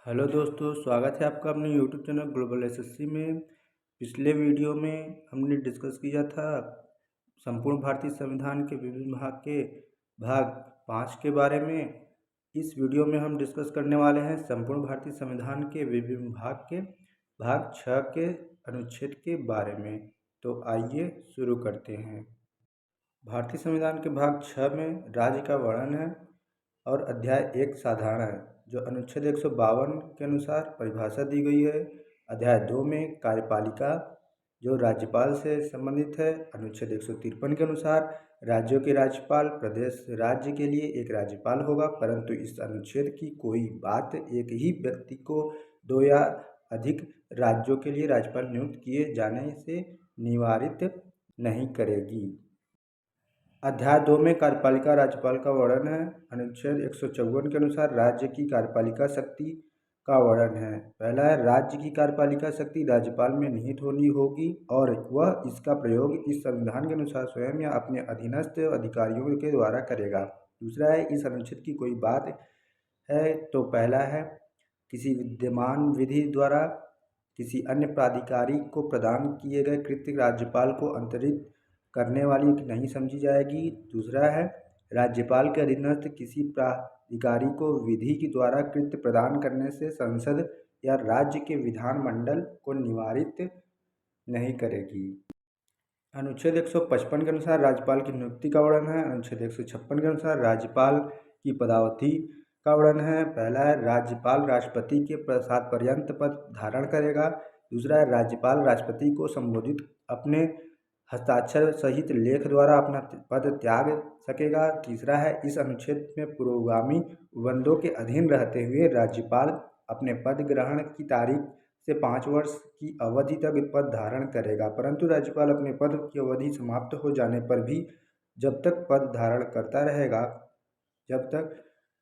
Hello दोस्तों, स्वागत है आपका अपने यूट्यूब चैनल ग्लोबल एसएससी में। पिछले वीडियो में हमने डिस्कस किया था संपूर्ण भारतीय संविधान के विभिन्न भाग 5 के बारे में। इस वीडियो में हम डिस्कस करने वाले हैं संपूर्ण भारतीय संविधान के विभिन्न भाग 6 के अनुच्छेद के बारे में। तो आइए शुरू करते हैं। भारतीय संविधान के भाग 6 में राज्य का वर्णन है और अध्याय 1 साधारण है, जो अनुच्छेद 152 के अनुसार परिभाषा दी गई है। अध्याय 2 में कार्यपालिका, जो राज्यपाल से संबंधित है। अनुच्छेद 153 के अनुसार राज्यों के राज्यपाल प्रदेश राज्य के लिए एक राज्यपाल होगा, परंतु इस अनुच्छेद की कोई बात एक ही व्यक्ति को 2 या अधिक राज्यों के लिए राज्यपाल नियुक्त किए जाने से निवारित नहीं करेगी। अध्याय 2 में कार्यपालिका राज्यपाल का वर्णन है। अनुच्छेद 154 के अनुसार राज्य की कार्यपालिका शक्ति का वर्णन है। पहला है, राज्य की कार्यपालिका शक्ति राज्यपाल में निहित होनी होगी और वह इसका प्रयोग इस संविधान के अनुसार स्वयं या अपने अधीनस्थ अधिकारियों के द्वारा करेगा। दूसरा है, इस अनुच्छेद की कोई बात है तो पहला है, किसी विद्यमान विधि द्वारा किसी अन्य प्राधिकारी को प्रदान किए गए कृत्य राज्यपाल को अंतरित करने वाली नहीं समझी जाएगी। दूसरा है, राज्यपाल के अधीनस्थ किसी प्राधिकारी को विधि के द्वारा कृत्य प्रदान करने से संसद या राज्य के विधानमंडल को निवारित नहीं करेगी। अनुच्छेद 155 के अनुसार राज्यपाल की नियुक्ति का वर्णन है। अनुच्छेद 156 के अनुसार राज्यपाल की पदावधि का वर्णन है। पहला है, राज्यपाल राष्ट्रपति के साथ पर्यंत पद धारण करेगा। दूसरा है, राज्यपाल राष्ट्रपति को संबोधित अपने हस्ताक्षर सहित लेख द्वारा अपना पद त्याग सकेगा। तीसरा है, इस अनुच्छेद में पूर्वगामी उपबंधों के अधीन रहते हुए राज्यपाल अपने पद ग्रहण की तारीख से 5 वर्ष की अवधि तक पद धारण करेगा, परंतु राज्यपाल अपने पद की अवधि समाप्त हो जाने पर भी जब तक पद धारण करता रहेगा जब तक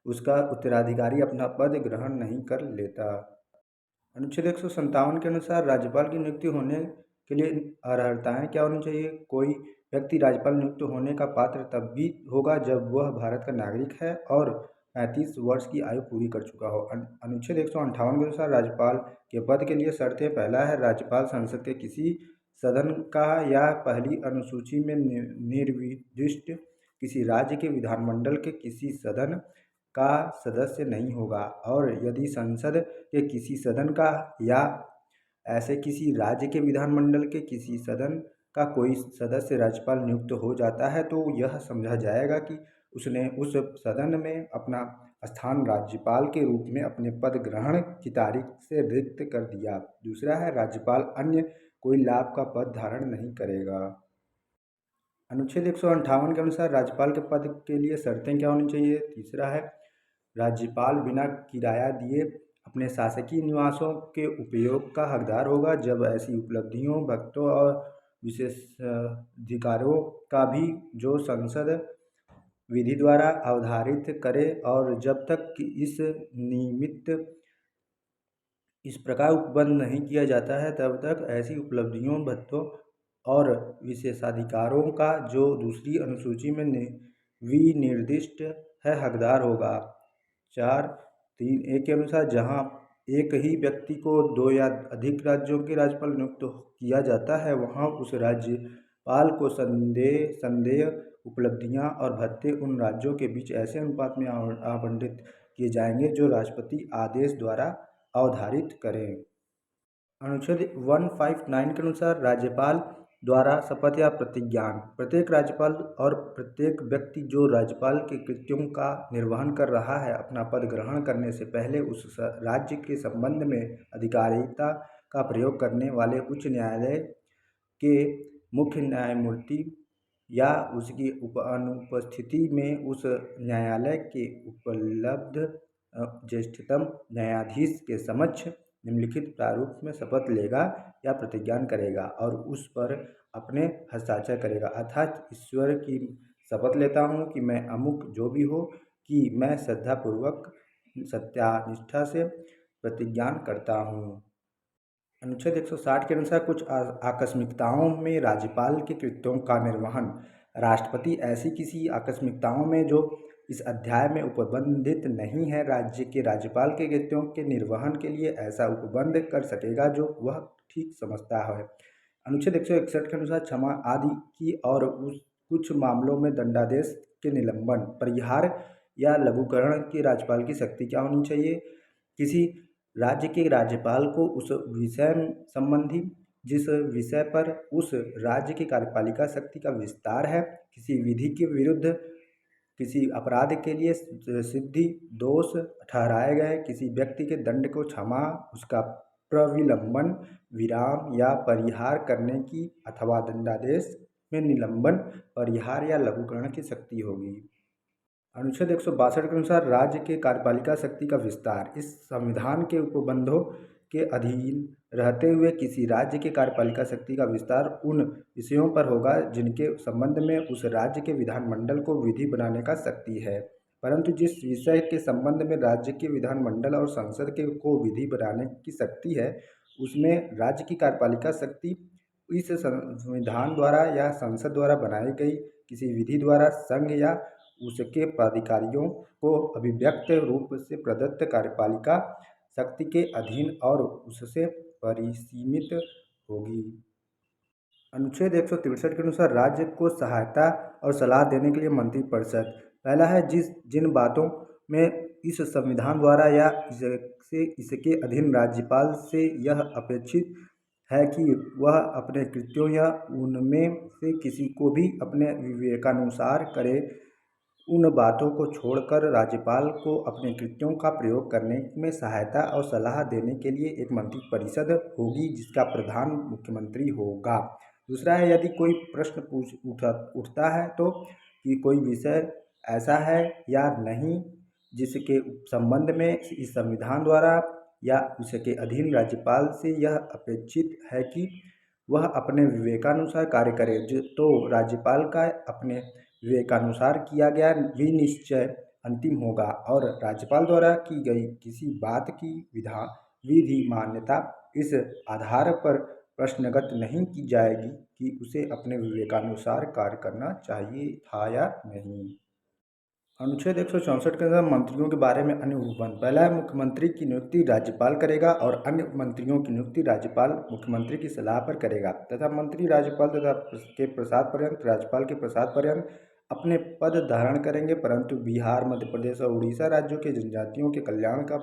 उसका उत्तराधिकारी अपना पद ग्रहण नहीं कर लेता। अनुच्छेद 157 के अनुसार राज्यपाल की नियुक्ति होने के लिए अर्हताएँ क्या होनी चाहिए। कोई व्यक्ति राज्यपाल नियुक्त होने का पात्र तब भी होगा जब वह भारत का नागरिक है और 35 वर्ष की आयु पूरी कर चुका हो। अनुच्छेद 158 के अनुसार राज्यपाल के पद के लिए शर्तें। पहला है, राज्यपाल संसद के किसी सदन का या पहली अनुसूची में निर्दिष्ट किसी राज्य के विधानमंडल के किसी सदन का सदस्य नहीं होगा, और यदि संसद के किसी सदन का या ऐसे किसी राज्य के विधानमंडल के किसी सदन का कोई सदस्य राज्यपाल नियुक्त हो जाता है तो यह समझा जाएगा कि उसने उस सदन में अपना स्थान राज्यपाल के रूप में अपने पद ग्रहण की तारीख से रिक्त कर दिया। दूसरा है, राज्यपाल अन्य कोई लाभ का पद धारण नहीं करेगा। अनुच्छेद 158 के अनुसार राज्यपाल के पद के लिए शर्तें क्या होनी चाहिए। तीसरा है, राज्यपाल बिना किराया दिए अपने शासकीय निवासों के उपयोग का हकदार होगा जब ऐसी उपलब्धियों, भत्तों और विशेषाधिकारों का भी जो संसद विधि द्वारा अवधारित करे और जब तक कि इस निमित्त इस प्रकार उपबंध नहीं किया जाता है तब तक ऐसी उपलब्धियों, भत्तों और विशेषाधिकारों का जो दूसरी अनुसूची में विनिर्दिष्ट है हकदार होगा। 4(3)(a) के अनुसार जहाँ एक ही व्यक्ति को 2 या अधिक राज्यों के राज्यपाल नियुक्त किया जाता है, वहाँ उस राज्यपाल को संदेय उपलब्धियाँ और भत्ते उन राज्यों के बीच ऐसे अनुपात में आवंटित किए जाएंगे जो राष्ट्रपति आदेश द्वारा अवधारित करें। अनुच्छेद 159 के अनुसार राज्यपाल द्वारा शपथ या प्रतिज्ञान। प्रत्येक राज्यपाल और प्रत्येक व्यक्ति जो राज्यपाल के कृत्यों का निर्वहन कर रहा है, अपना पद ग्रहण करने से पहले उस राज्य के संबंध में अधिकारिता का प्रयोग करने वाले उच्च न्यायालय के मुख्य न्यायमूर्ति या उसकी अनुपस्थिति में उस न्यायालय के उपलब्ध ज्येष्ठतम न्यायाधीश के समक्ष निम्नलिखित प्रारूप में शपथ लेगा या प्रतिज्ञान करेगा और उस पर अपने हस्ताक्षर करेगा, अर्थात ईश्वर की शपथ लेता हूँ कि मैं अमुक जो भी हो कि मैं श्रद्धापूर्वक सत्यानिष्ठा से प्रतिज्ञान करता हूँ। अनुच्छेद 160 के अनुसार कुछ आकस्मिकताओं में राज्यपाल के कृत्यों का निर्वहन। राष्ट्रपति ऐसी किसी आकस्मिकताओं में जो इस अध्याय में उपबंधित नहीं है। राज्य के राज्यपाल के कृत्यों के निर्वहन के लिए ऐसा उपबंध कर सकेगा जो वह ठीक समझता है। अनुच्छेद 161 के अनुसार क्षमा आदि की और उस कुछ मामलों में दंडादेश के निलंबन, परिहार या लघुकरण की राज्यपाल की शक्ति क्या होनी चाहिए? किसी राज्य के राज्यपाल को उस विषय संबंधी जिस विषय पर उस राज्य की कार्यपालिका शक्ति का विस्तार है, किसी विधि के विरुद्ध किसी अपराध के लिए सिद्धि दोष ठहराए गए किसी व्यक्ति के दंड को क्षमा, उसका प्रविलंबन, विराम या परिहार करने की अथवा दंडादेश में निलंबन, परिहार या लघुकरण की शक्ति होगी। अनुच्छेद 162 के अनुसार राज्य के कार्यपालिका शक्ति का विस्तार इस संविधान के उपबंधों के अधीन रहते हुए किसी राज्य के कार्यपालिका शक्ति का विस्तार उन विषयों पर होगा जिनके संबंध में उस राज्य के विधानमंडल को विधि बनाने का शक्ति है। परंतु जिस विषय के संबंध में राज्य के विधानमंडल और संसद के को विधि बनाने की शक्ति है, उसमें राज्य की कार्यपालिका शक्ति इस संविधान द्वारा या संसद द्वारा बनाई गई किसी विधि द्वारा संघ या उसके पदाधिकारियों को अभिव्यक्त रूप से प्रदत्त कार्यपालिका शक्ति के अधीन और उससे परिसीमित होगी। अनुच्छेद 163 के अनुसार राज्य को सहायता और सलाह देने के लिए मंत्रिपरिषद पहला है जिन बातों में इस संविधान द्वारा या इसके अधीन राज्यपाल से यह अपेक्षित है कि वह अपने कृत्यों या उनमें से किसी को भी अपने विवेकानुसार करे, उन बातों को छोड़कर राज्यपाल को अपने कृत्यों का प्रयोग करने में सहायता और सलाह देने के लिए एक मंत्रिपरिषद होगी जिसका प्रधान मुख्यमंत्री होगा। दूसरा है यदि कोई प्रश्न उठता है तो कि कोई विषय ऐसा है या नहीं जिसके संबंध में इस संविधान द्वारा या उसके अधीन राज्यपाल से यह अपेक्षित है कि वह अपने विवेकानुसार कार्य करे, तो राज्यपाल का अपने विवेकानुसार किया गया विनिश्चय अंतिम होगा और राज्यपाल द्वारा की गई किसी बात की विधि मान्यता इस आधार पर प्रश्नगत नहीं की जाएगी कि उसे अपने विवेकानुसार कार्य करना चाहिए था या नहीं। अनुच्छेद 164 के अनुसार मंत्रियों के बारे में अन्य उपबंध पहला है मुख्यमंत्री की नियुक्ति राज्यपाल करेगा और अन्य मंत्रियों की नियुक्ति राज्यपाल मुख्यमंत्री की सलाह पर करेगा तथा मंत्री राज्यपाल तथा के प्रसाद पर्यंत राज्यपाल के प्रसाद पर्यंत अपने पद धारण करेंगे, परंतु बिहार, मध्य प्रदेश और उड़ीसा राज्यों के जनजातियों के कल्याण का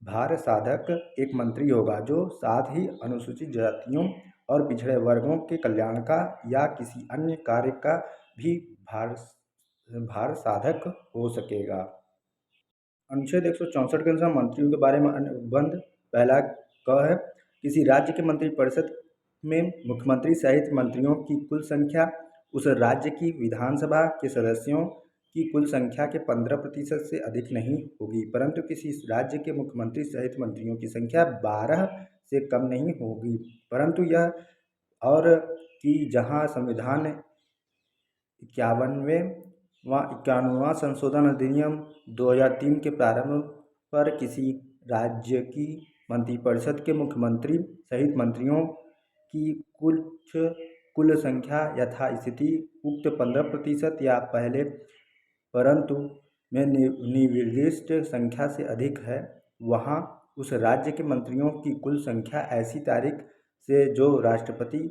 भार साधक एक मंत्री होगा जो साथ ही अनुसूचित जातियों और पिछड़े वर्गों के कल्याण का या किसी अन्य कार्य का भी भार साधक हो सकेगा। अनुच्छेद 164 के अनुसार मंत्रियों के बारे में अन्य उपबंध पहला क है किसी राज्य के मंत्रिपरिषद में मुख्यमंत्री सहित मंत्रियों की कुल संख्या उस राज्य की विधानसभा के सदस्यों की कुल संख्या के 15% से अधिक नहीं होगी, परंतु किसी राज्य के मुख्यमंत्री सहित मंत्रियों की संख्या 12 से कम नहीं होगी, परंतु यह और कि जहां संविधान 51वां संशोधन अधिनियम 2003 के प्रारंभ पर किसी राज्य की मंत्रिपरिषद के मुख्यमंत्री सहित मंत्रियों की कुल संख्या यथास्थिति उक्त 15% या पहले परंतु में निर्दिष्ट संख्या से अधिक है, वहां उस राज्य के मंत्रियों की कुल संख्या ऐसी तारीख से जो राष्ट्रपति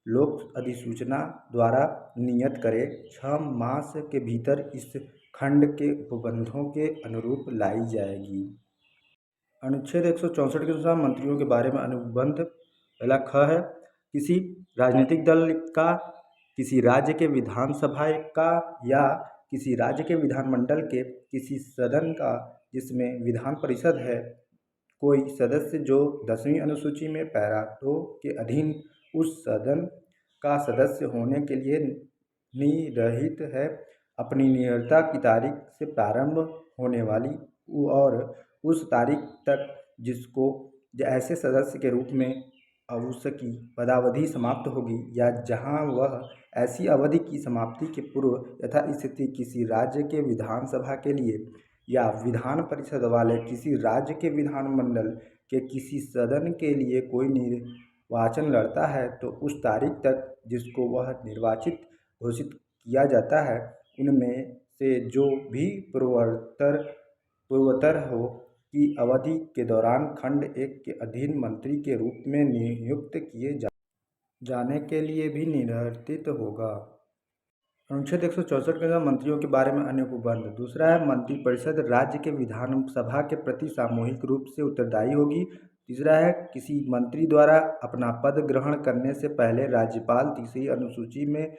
लोक अधिसूचना द्वारा नियत करे 6 मास के भीतर इस खंड के उपबंधों के अनुरूप लाई जाएगी। अनुच्छेद 164 के अनुसार मंत्रियों के बारे में अनुबंध पहला ख है किसी राजनीतिक दल का, किसी राज्य के विधानसभा का या किसी राज्य के विधानमंडल के किसी सदन का जिसमें विधान परिषद है कोई सदस्य जो 10वीं अनुसूची में पैरा 2 के अधीन उस सदन का सदस्य होने के लिए निरहित है, अपनी निरता की तारीख से प्रारंभ होने वाली और उस तारीख तक जिसको ऐसे सदस्य के रूप में उसकी पदावधि समाप्त होगी या जहां वह ऐसी अवधि की समाप्ति के पूर्व यथास्थिति किसी राज्य के विधानसभा के लिए या विधान परिषद वाले किसी राज्य के विधानमंडल के किसी सदन के लिए कोई निर्वाचन लड़ता है, तो उस तारीख तक जिसको वह निर्वाचित घोषित किया जाता है उनमें से जो भी पूर्वोत्तर हो की अवधि के दौरान खंड 1 के अधीन मंत्री के रूप में नियुक्त किए जाने के लिए भी निर्धारित होगा। अनुच्छेद 164 के अनुसार मंत्रियों के बारे में अन्य उपबंध। दूसरा है, मंत्रिपरिषद राज्य के विधानसभा के प्रति सामूहिक रूप से उत्तरदायी होगी। तीसरा है, किसी मंत्री द्वारा अपना पद ग्रहण करने से पहले राज्यपाल तीसरी अनुसूची में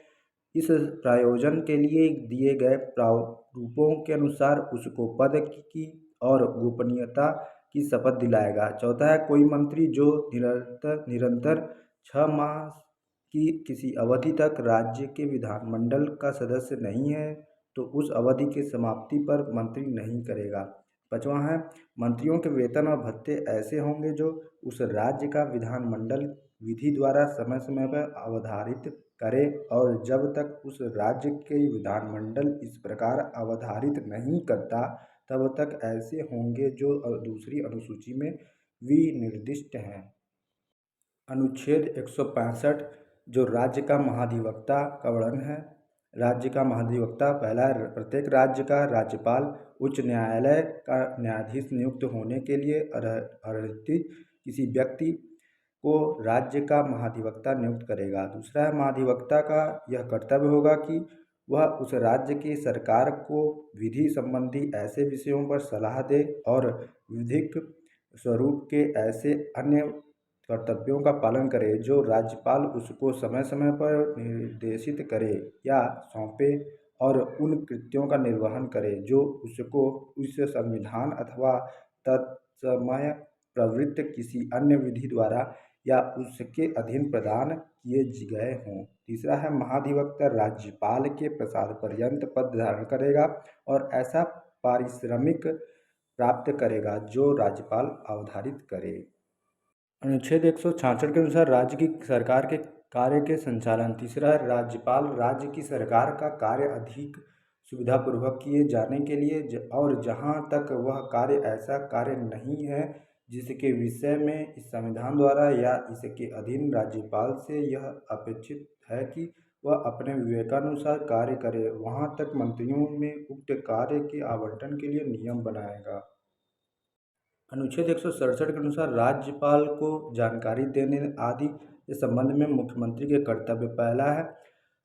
इस प्रयोजन के लिए दिए गए प्रारूपों के अनुसार उसको पद की और गोपनीयता की शपथ दिलाएगा। चौथा है, कोई मंत्री जो निरंतर 6 माह की किसी अवधि तक राज्य के विधानमंडल का सदस्य नहीं है तो उस अवधि की समाप्ति पर मंत्री नहीं करेगा। पाँचवां है, मंत्रियों के वेतन और भत्ते ऐसे होंगे जो उस राज्य का विधानमंडल विधि द्वारा समय समय पर अवधारित करे और जब तक उस राज्य के विधानमंडल इस प्रकार अवधारित नहीं करता तब तक ऐसे होंगे जो दूसरी अनुसूची में विनिर्दिष्ट हैं। अनुच्छेद 165 जो राज्य का महाधिवक्ता का वर्णन है। राज्य का महाधिवक्ता पहला है, प्रत्येक राज्य का राज्यपाल उच्च न्यायालय का न्यायाधीश नियुक्त होने के लिए अर्हित किसी व्यक्ति को राज्य का महाधिवक्ता नियुक्त करेगा। दूसरा है, महाधिवक्ता का यह कर्तव्य होगा कि वह उस राज्य की सरकार को विधि संबंधी ऐसे विषयों पर सलाह दे और विधिक स्वरूप के ऐसे अन्य कर्तव्यों का पालन करे जो राज्यपाल उसको समय समय पर निर्देशित करे या सौंपे और उन कृत्यों का निर्वहन करे जो उसको उस संविधान अथवा तत्समय प्रवृत्त किसी अन्य विधि द्वारा या उसके अधीन प्रदान किए गए हों। तीसरा है, महाधिवक्ता राज्यपाल के प्रसाद पर्यंत पद धारण करेगा और ऐसा पारिश्रमिक प्राप्त करेगा जो राज्यपाल अवधारित करे। अनुच्छेद 166 के अनुसार राज्य की सरकार के कार्य के संचालन। तीसरा है, राज्यपाल राज्य की सरकार का कार्य अधिक सुविधापूर्वक किए जाने के लिए और जहाँ तक वह कार्य ऐसा कार्य नहीं है जिसके विषय में इस संविधान द्वारा या इसके अधीन राज्यपाल से यह अपेक्षित है कि वह अपने विवेकानुसार कार्य करे, वहाँ तक मंत्रियों में उक्त कार्य के आवंटन के लिए नियम बनाएगा। अनुच्छेद 167 के अनुसार राज्यपाल को जानकारी देने आदि के संबंध में मुख्यमंत्री के कर्तव्य। पहला है,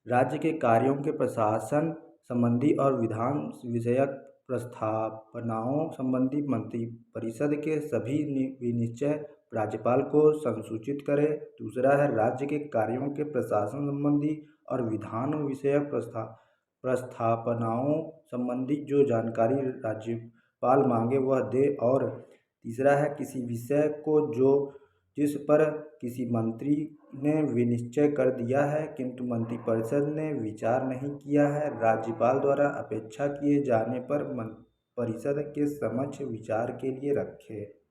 राज्य के कार्यों के प्रशासन संबंधी और विधान विषयक प्रस्तावनाओं संबंधी मंत्रिपरिषद के सभी विनिश्चय राज्यपाल को संसूचित करे। दूसरा है, राज्य के कार्यों के प्रशासन संबंधी और विधान विषयक प्रस्तावनाओं संबंधी जो जानकारी राज्यपाल मांगे वह दे। और तीसरा है, किसी विषय को जिस पर किसी मंत्री ने विनिश्चय कर दिया है किंतु मंत्रिपरिषद ने विचार नहीं किया है, राज्यपाल द्वारा अपेक्षा किए जाने पर परिषद के समक्ष विचार के लिए रखे।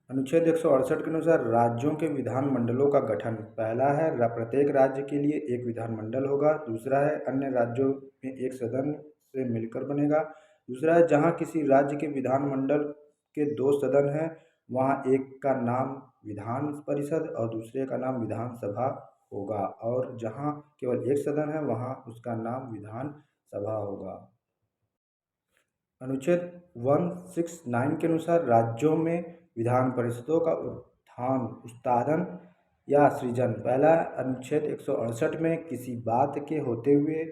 अनुच्छेद 168 के अनुसार राज्यों के विधानमंडलों का गठन। पहला है, प्रत्येक राज्य के लिए एक विधानमंडल होगा। दूसरा है, अन्य राज्यों में एक सदन से मिलकर बनेगा। दूसरा है, जहाँ किसी राज्य के विधानमंडल के 2 सदन हैं वहाँ एक का नाम विधान परिषद और दूसरे का नाम विधानसभा होगा और जहाँ केवल एक सदन है वहाँ उसका नाम विधान सभा होगा। अनुच्छेद 169 के अनुसार राज्यों में विधान परिषदों का उत्थान या सृजन। पहला, अनुच्छेद 168 में किसी बात के होते हुए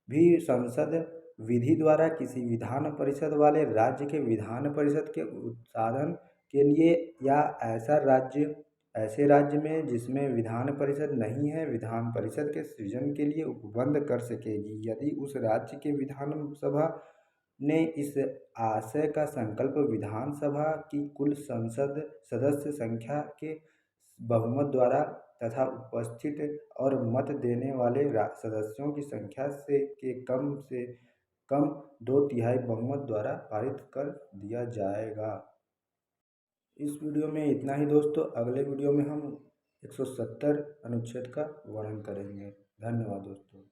भी संसद विधि द्वारा किसी विधान परिषद वाले राज्य के विधान परिषद के उत्थान के लिए या ऐसे राज्य में जिसमें विधान परिषद नहीं है विधान परिषद के सृजन के लिए उपबंध कर सकेगी यदि उस राज्य के विधानसभा ने इस आशय का संकल्प विधानसभा की कुल संसद सदस्य संख्या के बहुमत द्वारा तथा उपस्थित और मत देने वाले सदस्यों की संख्या से कम 2/3 बहुमत द्वारा पारित कर दिया जाएगा। इस वीडियो में इतना ही दोस्तों। अगले वीडियो में हम 170 अनुच्छेद का वर्णन करेंगे। धन्यवाद दोस्तों।